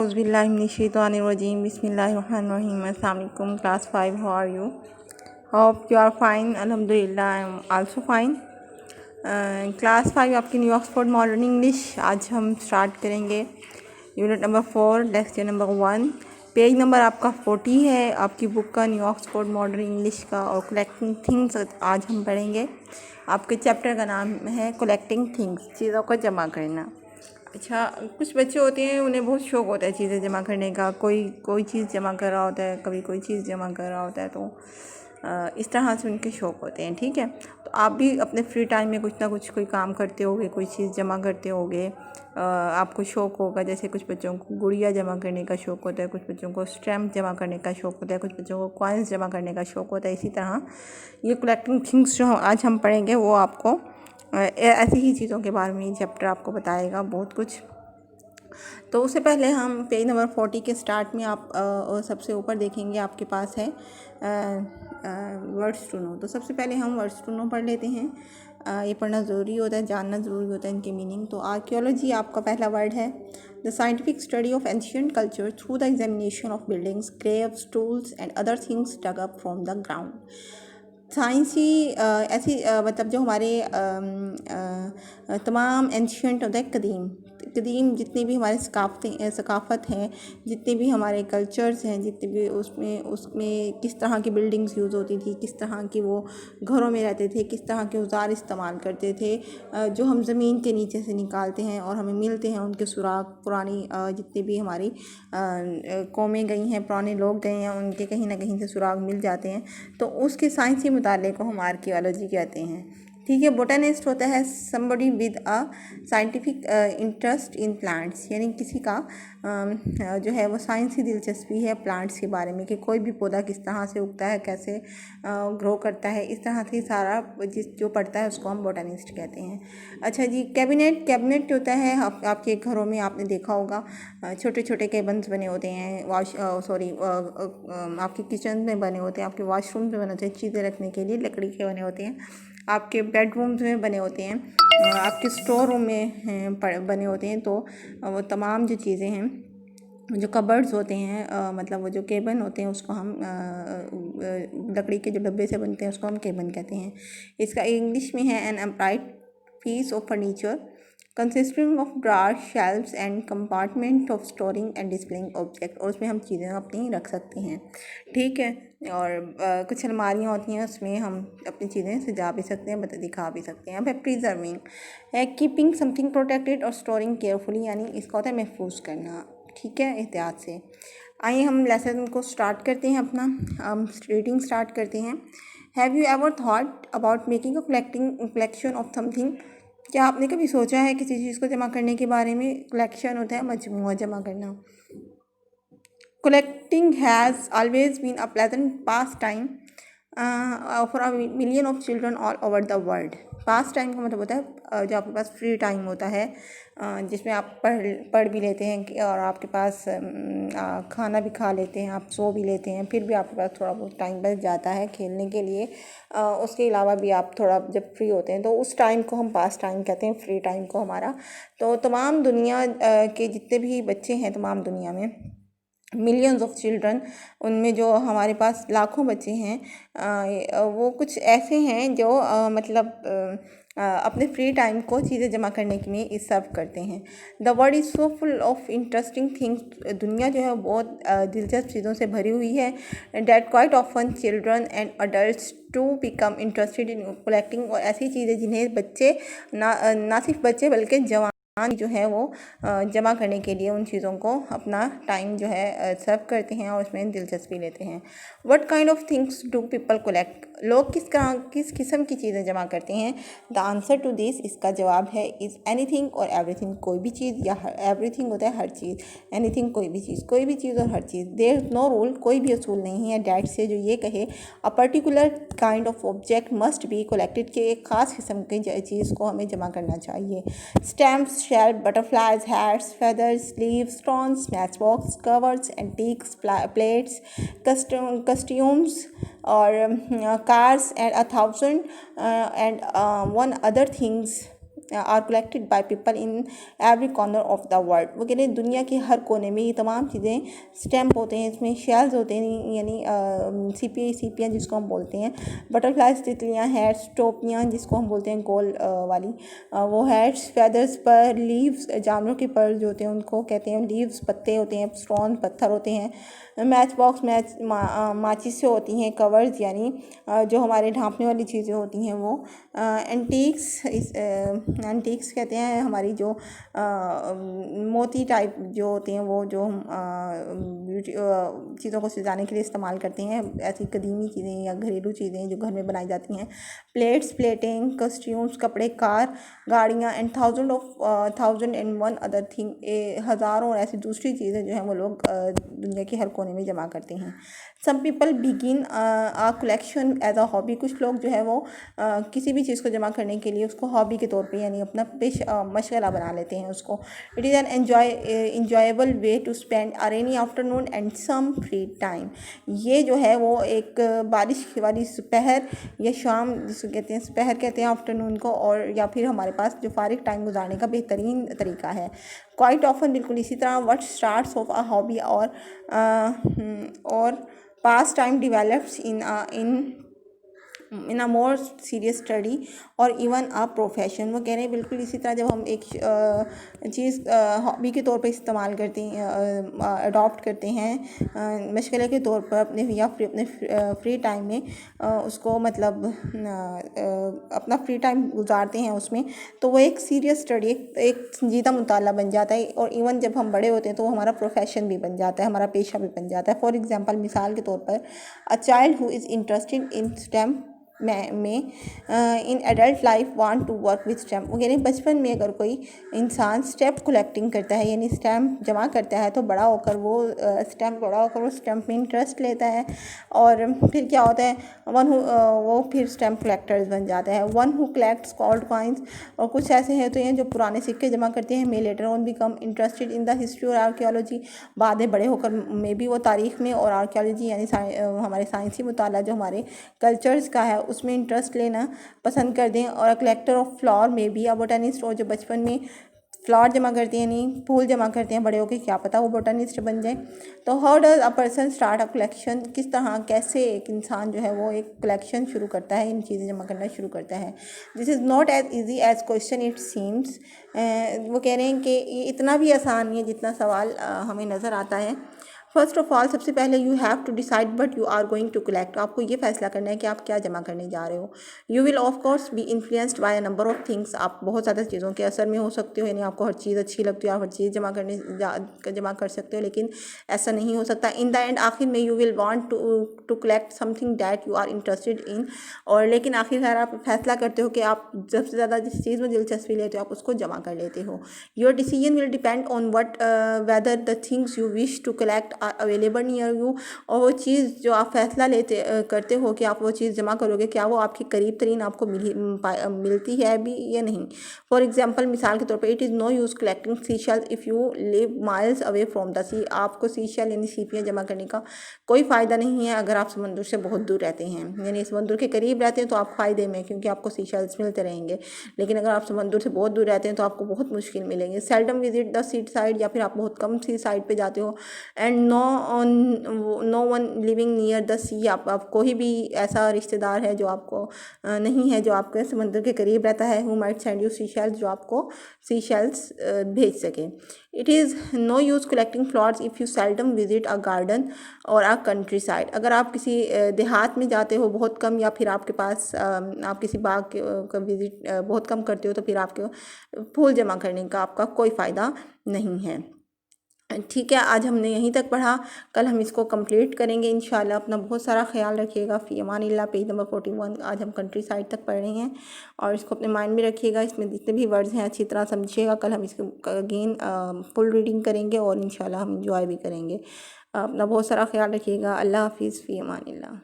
Auzubillahiminash-shaytanir-rajim. Bismillahir-rahmanir-rahim. Assalamualaikum, class 5. How are you? Hope you are fine. Alhamdulillah, I am also fine. Class 5 आपकी new Oxford modern English. आज हम start करेंगे unit number 4, lecture number 1। Page number आपका 40 है आपकी book का, new Oxford modern English का। और कलेक्टिंग थिंग्स आज हम पढ़ेंगे। आपके चैप्टर का नाम है कलेक्टिंग थिंग्स, चीज़ों को जमा करना। अच्छा, कुछ बच्चे होते हैं उन्हें बहुत शौक़ होता है चीज़ें जमा करने का। कोई चीज़ जमा कर रहा होता है, कभी कोई चीज़ जमा कर रहा होता है, तो इस तरह से उनके शौक़ होते हैं। ठीक है, तो आप भी अपने फ्री टाइम में कुछ ना कुछ कोई काम करते होगे, कोई चीज़ जमा करते होगे। आपको शौक़ होगा, जैसे कुछ बच्चों को गुड़िया जमा करने का शौक़ होता है, कुछ बच्चों को स्टैम्प जमा करने का शौक़ होता है, कुछ बच्चों को कॉइन्स जमा करने का शौक़ होता है। इसी तरह ये कलेक्टिंग थिंग्स जो आज हम पढ़ेंगे वो आपको ऐसी ही चीज़ों के बारे में चैप्टर आपको बताएगा बहुत कुछ। तो उससे पहले हम पेज नंबर 40 के स्टार्ट में आप सबसे ऊपर देखेंगे, आपके पास है वर्ड्स टू नो। तो सबसे पहले हम वर्ड्स टू नो पढ़ लेते हैं। ये पढ़ना ज़रूरी होता है, जानना ज़रूरी होता है इनके मीनिंग। तो आर्कियोलॉजी आपका पहला वर्ड है। The scientific study of ancient culture through the examination of buildings, graves, tools and other things dug up from the ground. साइंसी ऐसी मतलब जो हमारे तमाम एंशियंट होता है, कदीम जितनी भी हमारे सकाफ़त हैं, जितने भी हमारे कल्चर्स हैं, जितने भी उसमें किस तरह की बिल्डिंग्स यूज़ होती थी, किस तरह की वो घरों में रहते थे, किस तरह के औज़ार इस्तेमाल करते थे, जो हम ज़मीन के नीचे से निकालते हैं और हमें मिलते हैं उनके सुराग। पुरानी जितनी भी हमारी कौमें गई हैं, पुराने लोग गए हैं, उनके कहीं ना कहीं से सुराग मिल जाते हैं। तो उसके साइंसी मुताले को हम आर्कियोलॉजी कहते हैं। ठीक है, बोटेनिस्ट होता है somebody with a scientific interest in plants, यानी किसी का जो है वो साइंसी दिलचस्पी है प्लांट्स के बारे में, कि कोई भी पौधा किस तरह से उगता है, कैसे ग्रो करता है, इस तरह से सारा जो पढ़ता है उसको हम बोटेनिस्ट कहते हैं। अच्छा जी, कैबिनेट होता है आपके घरों में, आपने देखा होगा छोटे छोटे केबन्स बने होते हैं, आपके किचन में बने होते हैं, आपके वॉशरूम में बने होते हैं, चीज़ें रखने के लिए लकड़ी के बने होते हैं, आपके बेडरूम्स में बने होते हैं, आपके स्टोर रूम में बने होते हैं। तो वो तमाम जो चीज़ें हैं, जो कबर्ड्स होते हैं, मतलब वो जो केबन होते हैं, उसको हम लकड़ी के जो डब्बे से बनते हैं उसको हम केबन कहते हैं। इसका इंग्लिश में है an upright piece of furniture consisting of drawer, shelves and compartment of storing and displaying object. और उसमें हम चीज़ें अपनी रख सकते हैं। ठीक है, और कुछ अलमारियाँ होती हैं, उसमें हम अपनी चीज़ें सजा भी सकते हैं, दिखा भी सकते हैं। अब है प्रिजर्विंग, है कीपिंग समथिंग प्रोटेक्टेड और स्टोरिंग केयरफुली, यानी इसका होता है महफूज करना। ठीक है, एहतियात से। आइए हम लेसन को स्टार्ट करते हैं, अपना हम रीडिंग स्टार्ट करते हैं। Have you ever thought about making a collection of something? क्या आपने कभी सोचा है किसी चीज़ को जमा करने के बारे में? कलेक्शन होता है मजमूआ जमा करना। Collecting has always been a pleasant pastime for a million of children all over the world. Pastime का मतलब होता है जो आपके पास फ्री टाइम होता है, जिसमें आप पढ़ भी लेते हैं और आपके पास खाना भी खा लेते हैं, आप सो भी लेते हैं, फिर भी आपके पास थोड़ा बहुत टाइम बच जाता है खेलने के लिए। उसके अलावा भी आप थोड़ा जब फ्री होते हैं तो उस टाइम को हम पास टाइम कहते हैं, फ्री टाइम को हमारा। तो तमाम दुनिया के जितने भी बच्चे हैं, तमाम दुनिया में मिलियंस ऑफ चिल्ड्रन, उनमें जो हमारे पास लाखों बच्चे हैं, वो कुछ ऐसे हैं जो मतलब अपने फ्री टाइम को चीज़ें जमा करने के लिए इस सब करते हैं। The world is so full of interesting things. दुनिया जो है बहुत दिलचस्प चीज़ों से भरी हुई है। That quite often children and adults to become interested in collecting. और ऐसी चीज़ें जिन्हें बच्चे ना सिर्फ बच्चे बल्कि जवान जो है वो जमा करने के लिए उन चीज़ों को अपना टाइम जो है सर्व करते हैं और उसमें दिलचस्पी लेते हैं। What kind of things do people collect? लोग किस किस्म की चीज़ें जमा करते हैं? द आंसर टू दिस, इसका जवाब है इज़ एनीथिंग और एवरीथिंग। कोई भी चीज़, या एवरीथिंग होता है हर चीज़, एनीथिंग कोई भी चीज़ और हर चीज़। देयर इज़ नो रूल, कोई भी असूल नहीं है डैट से जो ये कहे a particular kind of object must be collected, कि एक ख़ास किस्म की चीज़ को हमें जमा करना चाहिए। Stamps, shell, butterflies, hats, feathers, leaves, stones, matchbox, covers, antiques, plates, costumes, or cars, and 1,000 and one other things are collected by people in every corner of the world. वो कह रहे हैं दुनिया के हर कोने में ये तमाम चीज़ें स्टैम्प होते हैं, इसमें शेल्स होते हैं, यानी सीपियाँ जिसको हम बोलते हैं, बटरफ्लाइज तितलियाँ, हेड्स, टोपियाँ जिसको हम बोलते हैं गोल वाली, वो हेड्स, फेदर्स, पर लीव्स, जानवरों के पर जो होते हैं उनको कहते हैं लीव्स, पत्ते होते हैं, स्टोन पत्थर होते हैं, मैच बॉक्स माचिस से होती हैं, कवर्स यानी जो हमारे ढांपने वाली चीज़ें होती हैं वो, एंटीक्स कहते हैं हमारी जो मोती टाइप जो होते हैं वो जो हम चीज़ों को सजाने के लिए इस्तेमाल करते हैं, ऐसी कदीमी चीज़ें या घरेलू चीज़ें जो घर में बनाई जाती हैं, प्लेट्स, प्लेटिंग, कस्ट्यूम्स, कपड़े, कार, गाड़ियाँ, एंड 1001 अदर थिंग, हज़ारों और ऐसी दूसरी चीज़ें जो हैं वो लोग दुनिया के हर कोने में जमा करते हैं। Some people begin a collection as a hobby. कुछ लोग जो है वो किसी भी चीज़ को जमा करने के लिए उसको हॉबी के तौर पे यानी अपना मशगला बना लेते हैं उसको। It is an enjoyable way to spend a rainy afternoon and some free time. ये जो है वो एक बारिश वाली दोपहर या शाम जिसको कहते हैं, दोपहर कहते हैं आफ्टरनून को, और या फिर हमारे पास जो फारिग टाइम गुजारने का बेहतरीन तरीका है। क्वाइट ऑफन बिल्कुल इसी तरह what starts of a hobby और पास टाइम डिवेलप्स इन अ मोर सीरियस स्टडी और इवन अ प्रोफेशन। वो कह रहे हैं बिल्कुल इसी तरह जब हम एक चीज़ हॉबी के तौर पे इस्तेमाल करते हैं, अडॉप्ट करते हैं मशगले के तौर पर अपने या फिर अपने फ्री टाइम में उसको मतलब अपना फ्री टाइम गुजारते हैं उसमें, तो वो एक सीरियस स्टडी, एक संजीदा मुताला बन जाता है। और इवन जब हम बड़े होते हैं तो वो हमारा प्रोफेशन भी बन जाता है, हमारा पेशा भी बन जाता है। फॉर एग्जांपल, मिसाल के तौर पर, a child who is interested in stem में in adult life want to work with stamp. वो यानी बचपन में अगर कोई इंसान स्टैम्प कलेक्टिंग करता है यानी स्टैम्प जमा करता है तो बड़ा होकर वो स्टैम्प में इंटरेस्ट लेता है, और फिर क्या होता है वो फिर स्टैम्प कलेक्टर्स बन जाता है। One who collects gold coins, और कुछ ऐसे हैं तो हैं जो पुराने सिक्के जमा करते हैं, me later on become interested in the history और आर्कियोलॉजी। बाद में बड़े होकर में भी वो तारीख में और आर्कियोलॉजी यानी हमारे साइंसी मुताला जो हमारे कल्चर्स का है उसमें इंटरेस्ट लेना पसंद कर दें। और कलेक्टर ऑफ फ्लावर में भी, बोटानिस्ट, और जो बचपन में फ्लावर जमा करते हैं नहीं फूल जमा करते हैं, बड़े होकर क्या पता वो बोटानिस्ट बन जाए। तो how does a person start a collection, किस तरह कैसे एक इंसान जो है वो एक कलेक्शन शुरू करता है, इन चीज़ें जमा करना शुरू करता है। This is not as easy as question it seems. वो कह रहे हैं कि ये इतना भी आसान नहीं है जितना सवाल हमें नज़र आता है। फर्स्ट ऑफ ऑल, सबसे पहले you have to decide but you are going to collect. आपको ये फैसला करना है कि आप क्या जमा करने जा रहे हो। You will of course B influenced by a number of things. आप बहुत ज़्यादा चीज़ों के असर में हो सकते हो, यानी आपको हर चीज़ अच्छी लगती है, आप हर चीज़ जमा कर सकते हो, लेकिन ऐसा नहीं हो सकता। इन द एंड, आखिर में you will want to collect something that you are interested in, और लेकिन आखिरकार आप फैसला करते हो कि आप सबसे ज़्यादा जिस चीज़ में दिलचस्पी लेते हो आप उसको जमा कर लेते हो। Your decision will depend on whether the things you wish to collect are available near you. और वो चीज़ जो आप फैसला करते हो कि आप वो चीज़ जमा करोगे, क्या वो आपके करीब तरीन आपको मिलती है भी या नहीं। फॉर एग्जांपल, मिसाल के तौर पे, it is no use collecting seashells if you live miles away from the sea. आपको सीशेल यानी सीपियाँ जमा करने का कोई फ़ायदा नहीं है अगर आप समुद्र से बहुत दूर रहते हैं, यानी समुद्र के करीब रहते हैं तो आप फ़ायदे में, क्योंकि आपको सीशेल्स मिलते रहेंगे। लेकिन अगर आप समुद्र से बहुत दूर रहते हैं तो आपको बहुत मुश्किल मिलेंगे। Seldom visit the seaside, या फिर आप बहुत कम सी साइड पे जाते हो। And no one living near the sea. आप कोई भी ऐसा रिश्तेदार है जो आपको नहीं है जो आपके समुद्र के करीब रहता है, who might send you seashells, जो आपको सीशेल्स भेज सके। It is no use collecting flowers if you seldom visit a garden और अ कंट्री साइड। अगर आप किसी देहात में जाते हो बहुत कम, या फिर आपके पास आप किसी बाग का विजिट बहुत कम करते हो, तो फिर आपके फूल जमा करने का आपका कोई फ़ायदा नहीं है। ठीक है, आज हमने यहीं तक पढ़ा, कल हम इसको कंप्लीट करेंगे इंशाल्लाह। अपना बहुत सारा ख्याल रखिएगा। फ़ी अमानिल्लाह, पेज नंबर 41 आज हम कंट्री साइड तक पढ़ रहे हैं, और इसको अपने माइंड में रखिएगा। इसमें जितने भी वर्ड्स हैं अच्छी तरह समझिएगा। कल हम इसको अगेन फुल रीडिंग करेंगे और इंशाल्लाह हम इंजॉय भी करेंगे। अपना बहुत सारा ख्याल रखिएगा। अल्लाह हाफिज़, फ़ी अमानिल्लाह।